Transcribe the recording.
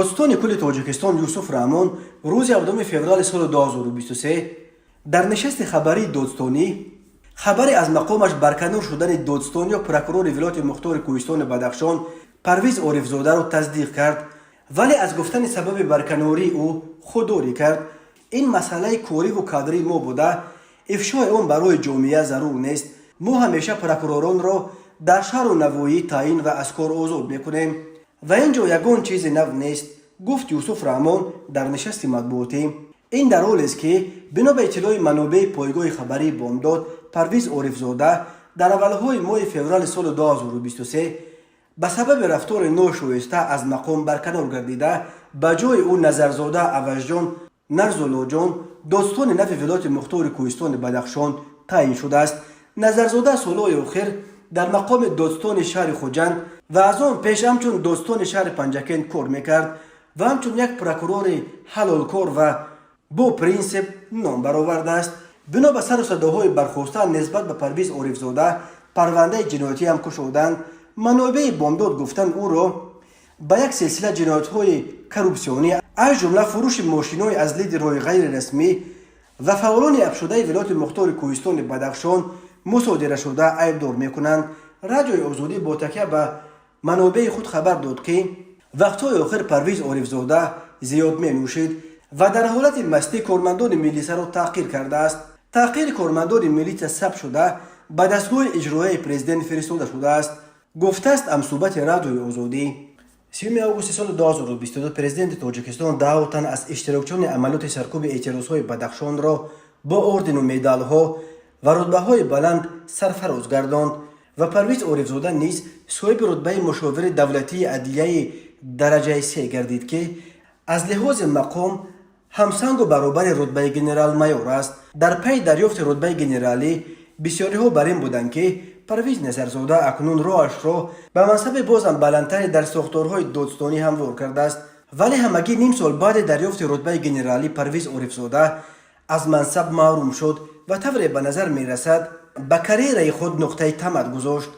دادستان کل تاجیکستان یوسف رحمان روز 7 فوریه سال 2023 در نشست خبری دادستانی خبری از مقامش برکنار شدن دادستان یا پروکرور ولایت مختار کوهستان بدخشان پرویز عارفزاده را تصدیق کرد، ولی از گفتن سبب برکناری او خودداری کرد. این مسئله کوری و کادری ما بوده، افشای آن برای جامعه ضرور نیست. ما همیشه پروکروران را در شهر و نواحی تعیین و از کار آزاد میکنیم و اینجا یگان چیز نو نیست، گفت یوسف رحمان در نشست مطبوعاتی. این در حالی است که بنا به اطلاع منابع پایگاه خبری بامداد پرویز عارفزاده در اولهای ماه فوریه سال 2023 به سبب رفتار ناشایسته از مقام برکنار گردیده، به جای او نظرزاده عوضجان نرزولاجان دادستان نو ولایت مختار کوهستان بدخشان تعیین شده است. نظرزاده سالهای اخیر در مقام دادستان شهر خوجند و از آن پیش همچون دادستان شهر پنجکین کار میکرد و همچون یک پروکرور حلال کار و با پرینسیپ نام برآورده است. بنا به سر و صداهای برخاسته نسبت به پرویز عارفزاده پرونده جنایتی هم کشودند. منابع بامداد گفتند او را به یک سلسله جنایت‌های کروپسیونی از جمله فروش ماشین‌های از لید رای غیر رسمی و فعالان افشوده ولایت مختار کوهستان بدخشان مصادره شده ایبدار می‌کنند. رادیوی آزادی با تکیه به منابع خود خبر داد که وقت‌های آخر پرویز عارفزاده زیاد می‌نوشید و در حالت مستی کارمندان ملیسا را تحقیر کرده است. تحقیر کارمندان ملیسا ثبت شده به دستگاه اجرایی پرزیدنت فرستاده شده است، گفته است منصوبت رادیوی آزادی. 30 آگوست سال 2022 پرزیدنت تاجیکستان 10 تن از اشتراکچیان عملیات سرکوب اعتراضهای بدخشان را با اردن و مدال‌ها و رتبه‌های بلند سرفراز گرداند و پرویز عارفزاده نیز صاحب رتبه مشاور دولتی عدلیه درجه 3 گردید که از لحاظ مقام همسنگ و برابر رتبه گنرال مایور است. در پی دریافت رتبه گنرالی بسیاری ها بر این بودند که پرویز نظرزاده اکنون راهش را به منصب بازم بلندتر در ساختارهای دادستانی هموار کرده است، ولی همگی نیم سال بعد دریافت رتبه گنرالی پرویز عارفزاده از منصب محروم شد و طوری به نظر می رسد به کریر خود نقطه تمد گذاشت.